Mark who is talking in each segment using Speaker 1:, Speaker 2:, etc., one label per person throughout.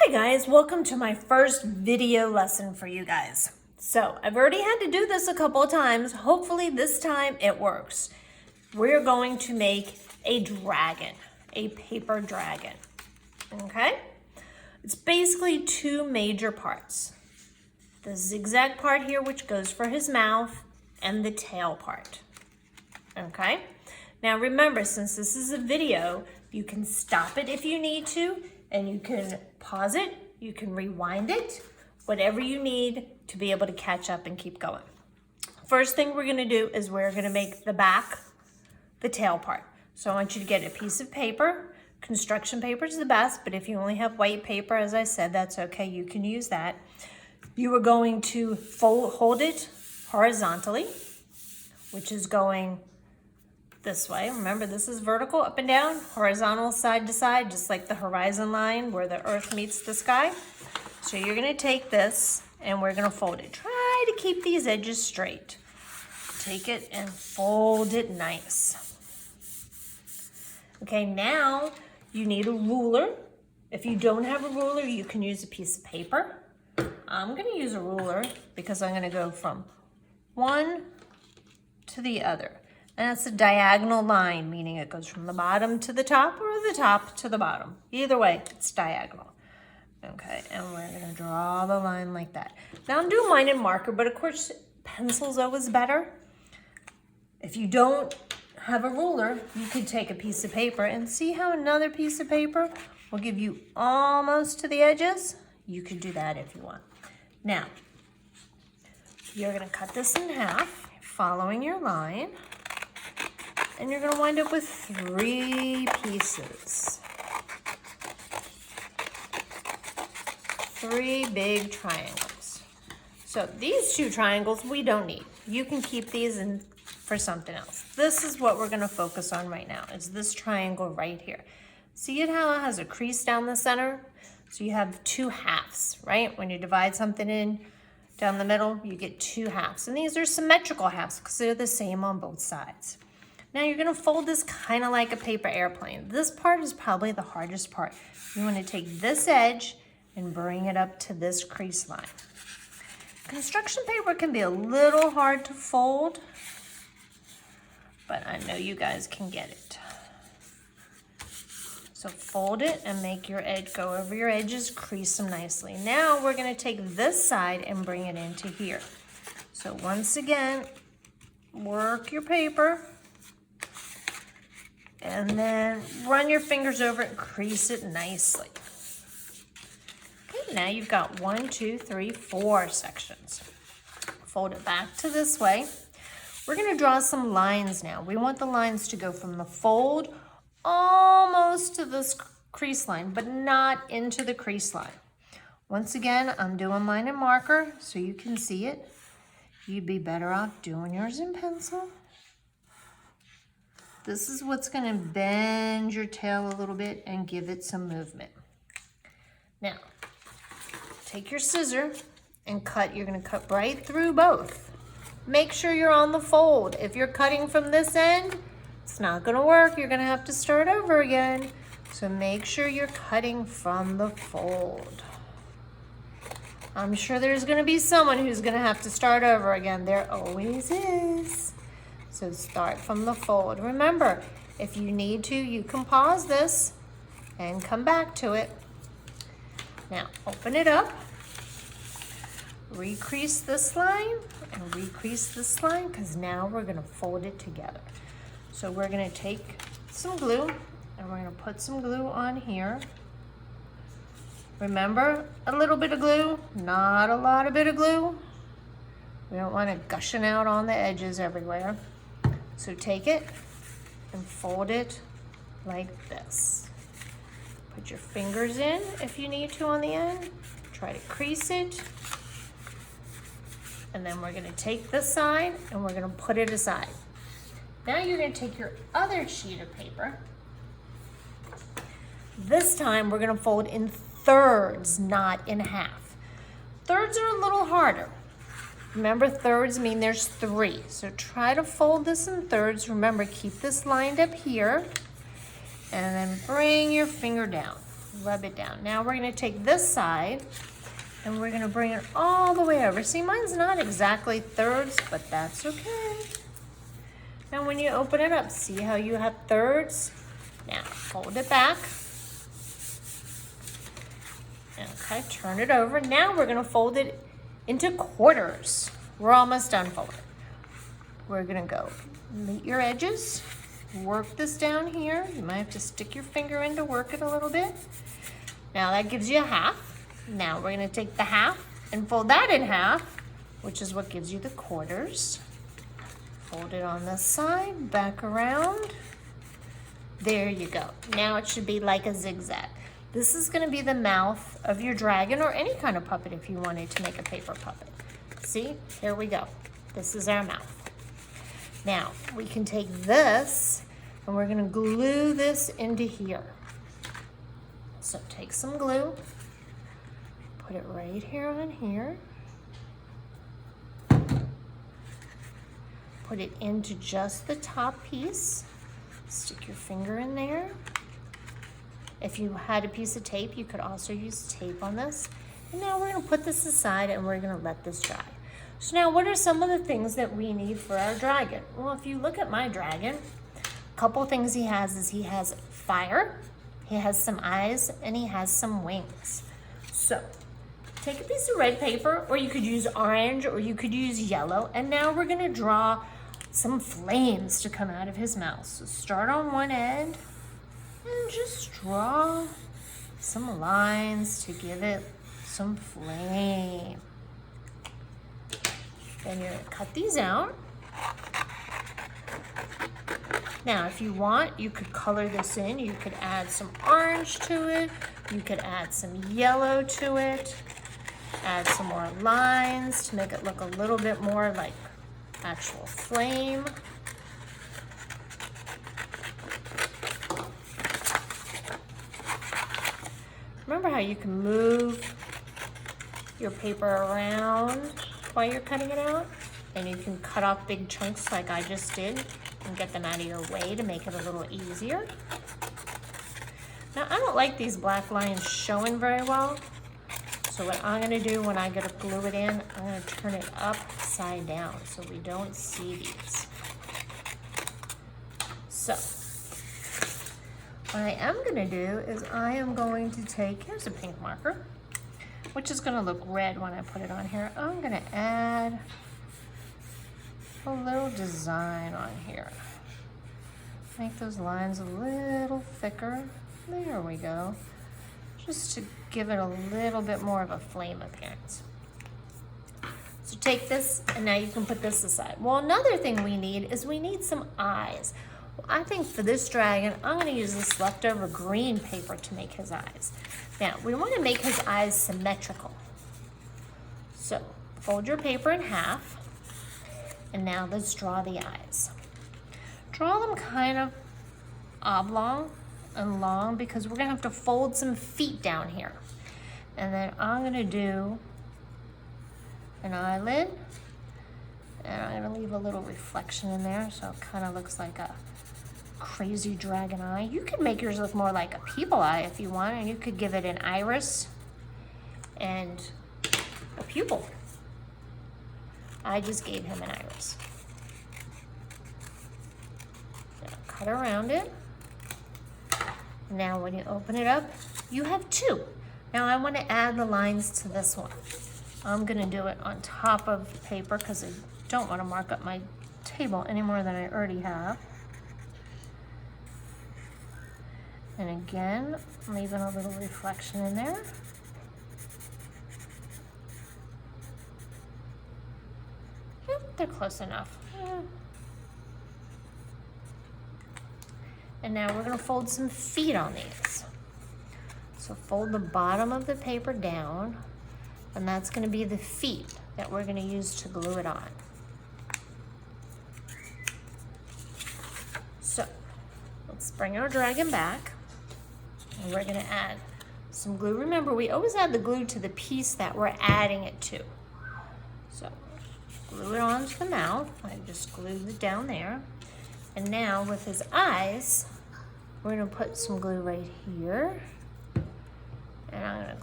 Speaker 1: Hi guys, welcome to my first video lesson for you guys. So I've already had to do this a couple of times. Hopefully this time it works. We're going to make a dragon, a paper dragon, okay? It's basically two major parts. The zigzag part here, which goes for his mouth, and the tail part, okay? Now remember, since this is a video, you can stop it if you need to, and you can pause it, you can rewind it, whatever you need to be able to catch up and keep going. First thing we're gonna do is we're gonna make the back, the tail part. So I want you to get a piece of paper. Construction paper is the best, but if you only have white paper, as I said, that's okay, you can use that. You are going to hold it horizontally, which is going this way. Remember, this is vertical, up and down, horizontal, side to side, just like the horizon line where the earth meets the sky. So you're gonna take this and we're gonna fold it. Try to keep these edges straight. Take it and fold it nice. Okay, now you need a ruler. If you don't have a ruler, you can use a piece of paper. I'm gonna use a ruler because I'm gonna go from one to the other. And that's a diagonal line, meaning it goes from the bottom to the top or the top to the bottom. Either way, it's diagonal. Okay, and we're gonna draw the line like that. Now I'm doing mine in marker, but of course, pencil's always better. If you don't have a ruler, you could take a piece of paper and see how another piece of paper will give you almost to the edges. You could do that if you want. Now, you're gonna cut this in half, following your line. And you're gonna wind up with 3 pieces. 3 big triangles. So these 2 triangles we don't need. You can keep these in for something else. This is what we're gonna focus on right now, is this triangle right here. See it how it has a crease down the center? So you have 2 halves, right? When you divide something in down the middle, you get 2 halves. And these are symmetrical halves because they're the same on both sides. Now you're gonna fold this kind of like a paper airplane. This part is probably the hardest part. You wanna take this edge and bring it up to this crease line. Construction paper can be a little hard to fold, but I know you guys can get it. So fold it and make your edge go over your edges, crease them nicely. Now we're gonna take this side and bring it into here. So once again, work your paper, and then run your fingers over it and crease it nicely. Okay, now you've got 1, 2, 3, 4 sections. Fold it back to this way. We're gonna draw some lines now. We want the lines to go from the fold almost to this crease line, but not into the crease line. Once again, I'm doing mine in marker so you can see it. You'd be better off doing yours in pencil. This is what's gonna bend your tail a little bit and give it some movement. Now, take your scissor and cut. You're gonna cut right through both. Make sure you're on the fold. If you're cutting from this end, it's not gonna work. You're gonna have to start over again. So make sure you're cutting from the fold. I'm sure there's gonna be someone who's gonna have to start over again. There always is. So start from the fold. Remember, if you need to, you can pause this and come back to it. Now, open it up, recrease this line and recrease this line, because now we're gonna fold it together. So we're gonna take some glue and we're gonna put some glue on here. Remember, a little bit of glue, not a lot of bit of glue. We don't want it gushing out on the edges everywhere. So take it and fold it like this. Put your fingers in if you need to on the end. Try to crease it. And then we're gonna take this side and we're gonna put it aside. Now you're gonna take your other sheet of paper. This time we're gonna fold in thirds, not in half. Thirds are a little harder. Remember, thirds mean there's 3. So try to fold this in thirds. Remember, keep this lined up here and then bring your finger down. rub it down. Now we're gonna take this side and we're gonna bring it all the way over. See, mine's not exactly thirds, but that's okay. And when you open it up, see how you have thirds? Now, fold it back. Okay, turn it over. Now we're gonna fold it into quarters. We're almost done folding. We're gonna go meet your edges, work this down here. You might have to stick your finger in to work it a little bit. Now that gives you a half. Now we're gonna take the half and fold that in half, which is what gives you the quarters. Fold it on this side, back around. There you go. Now it should be like a zigzag. This is gonna be the mouth of your dragon or any kind of puppet if you wanted to make a paper puppet. See, here we go. This is our mouth. Now, we can take this and we're gonna glue this into here. So take some glue, put it right here on here. Put it into just the top piece. Stick your finger in there. If you had a piece of tape, you could also use tape on this. And now we're gonna put this aside and we're gonna let this dry. So now what are some of the things that we need for our dragon? Well, if you look at my dragon, a couple things he has is he has fire, he has some eyes, and he has some wings. So take a piece of red paper, or you could use orange, or you could use yellow, and now we're gonna draw some flames to come out of his mouth. So start on one end and just draw some lines to give it some flame. Then you're gonna cut these out. Now, if you want, you could color this in. You could add some orange to it. You could add some yellow to it. Add some more lines to make it look a little bit more like actual flame. Remember how you can move your paper around while you're cutting it out? And you can cut off big chunks like I just did and get them out of your way to make it a little easier. Now, I don't like these black lines showing very well. So what I'm gonna do when I go to glue it in, I'm gonna turn it upside down so we don't see these. So, what I am gonna do is I am going to take, here's a pink marker, which is gonna look red when I put it on here. I'm gonna add a little design on here. Make those lines a little thicker. There we go. Just to give it a little bit more of a flame appearance. So take this, and now you can put this aside. Well, another thing we need is we need some eyes. Well, I think for this dragon, I'm gonna use this leftover green paper to make his eyes. Now, we wanna make his eyes symmetrical. So, fold your paper in half, and now let's draw the eyes. Draw them kind of oblong and long because we're gonna have to fold some feet down here. And then I'm gonna do an eyelid, and I'm gonna leave a little reflection in there so it kind of looks like a crazy dragon eye. You could make yours look more like a people eye if you want, and you could give it an iris and a pupil. I just gave him an iris. Now cut around it. Now when you open it up, you have two. Now I want to add the lines to this one. I'm gonna do it on top of paper because I don't want to mark up my table any more than I already have. And again, leaving a little reflection in there. Yep, they're close enough. And now we're gonna fold some feet on these. So fold the bottom of the paper down, and that's gonna be the feet that we're gonna use to glue it on. So let's bring our dragon back, and we're gonna add some glue. Remember, we always add the glue to the piece that we're adding it to. So glue it onto the mouth. I just glued it down there. And now with his eyes, we're gonna put some glue right here.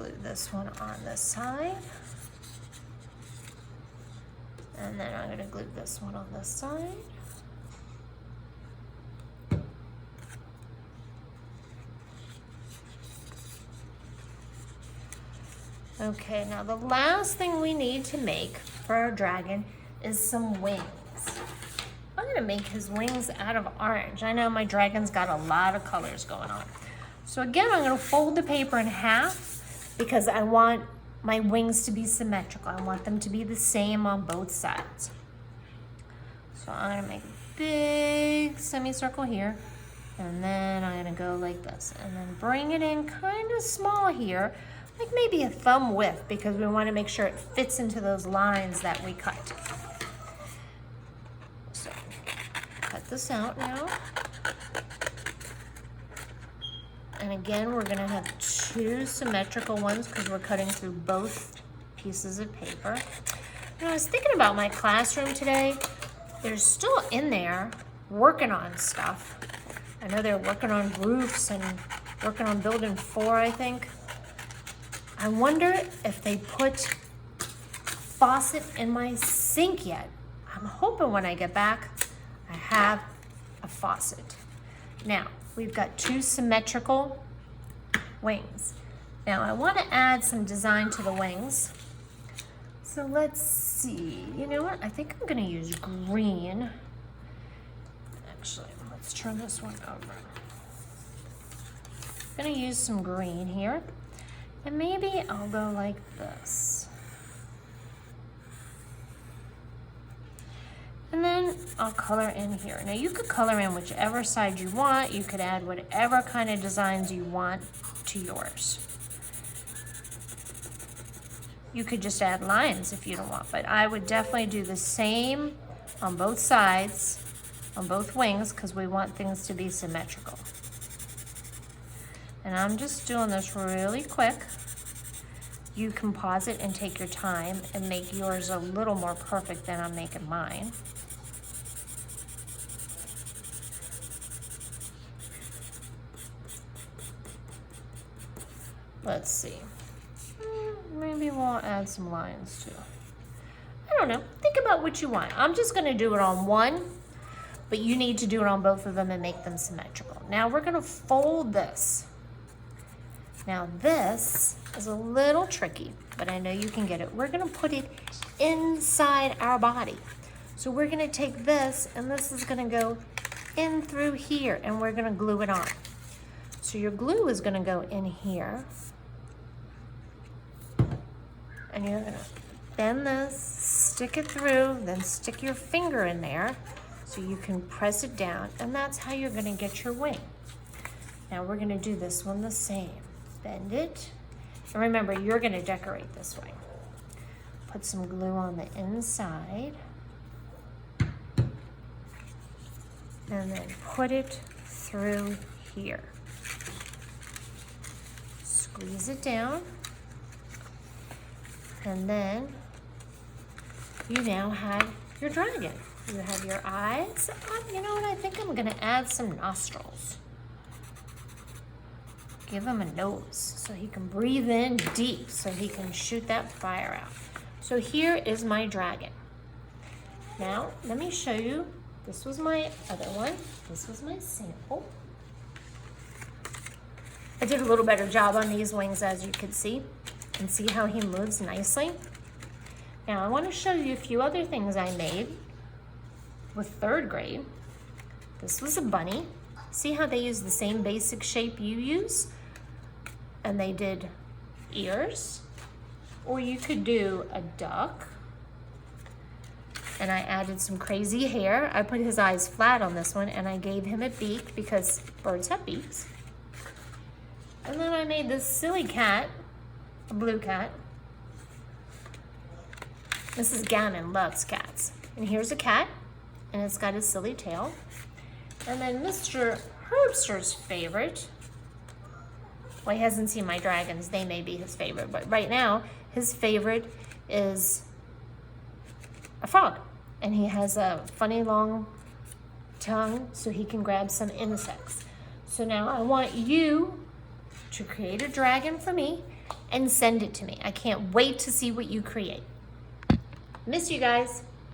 Speaker 1: glue this one on this side. And then I'm gonna glue this one on this side. Okay, now the last thing we need to make for our dragon is some wings. I'm gonna make his wings out of orange. I know my dragon's got a lot of colors going on. So again, I'm gonna fold the paper in half because I want my wings to be symmetrical. I want them to be the same on both sides. So I'm gonna make a big semicircle here, and then I'm gonna go like this, and then bring it in kind of small here, like maybe a thumb width, because we want to make sure it fits into those lines that we cut. So cut this out now. And again, we're gonna have two symmetrical ones because we're cutting through both pieces of paper. And I was thinking about my classroom today. They're still in there working on stuff. I know they're working on roofs and working on building 4, I think. I wonder if they put a faucet in my sink yet. I'm hoping when I get back, I have a faucet. Now, we've got two symmetrical wings. Now, I want to add some design to the wings. So let's see. You know what? I think I'm going to use green. Actually, let's turn this one over. I'm going to use some green here. And maybe I'll go like this. And then I'll color in here. Now you could color in whichever side you want. You could add whatever kind of designs you want to yours. You could just add lines if you don't want, but I would definitely do the same on both sides, on both wings, because we want things to be symmetrical. And I'm just doing this really quick. You can pause it and take your time and make yours a little more perfect than I'm making mine. Let's see. Maybe we'll add some lines too. I don't know. Think about what you want. I'm just going to do it on one, but you need to do it on both of them and make them symmetrical. Now we're going to fold this. Now this is a little tricky, but I know you can get it. We're going to put it inside our body. So we're going to take this, and this is going to go in through here, and we're going to glue it on. So your glue is going to go in here, and you're going to bend this, stick it through, then stick your finger in there so you can press it down, and that's how you're going to get your wing. Now we're going to do this one the same. Bend it, and remember, you're going to decorate this way. Put some glue on the inside, and then put it through here. Squeeze it down, and then you now have your dragon. You have your eyes. You know what? I think I'm going to add some nostrils. Give him a nose so he can breathe in deep, so he can shoot that fire out. So here is my dragon. Now, let me show you. This was my other one. This was my sample. I did a little better job on these wings, as you can see, and see how he moves nicely. Now, I want to show you a few other things I made with 3rd grade. This was a bunny. See how they use the same basic shape you use? And they did ears. Or you could do a duck. And I added some crazy hair. I put his eyes flat on this one, and I gave him a beak because birds have beaks. And then I made this silly cat, a blue cat. Mrs. Gammon loves cats. And here's a cat, and it's got a silly tail. And then Mr. Herbster's favorite, well, he hasn't seen my dragons. They may be his favorite, but right now, his favorite is a frog. And he has a funny long tongue so he can grab some insects. So now I want you to create a dragon for me, and send it to me. I can't wait to see what you create. Miss you guys.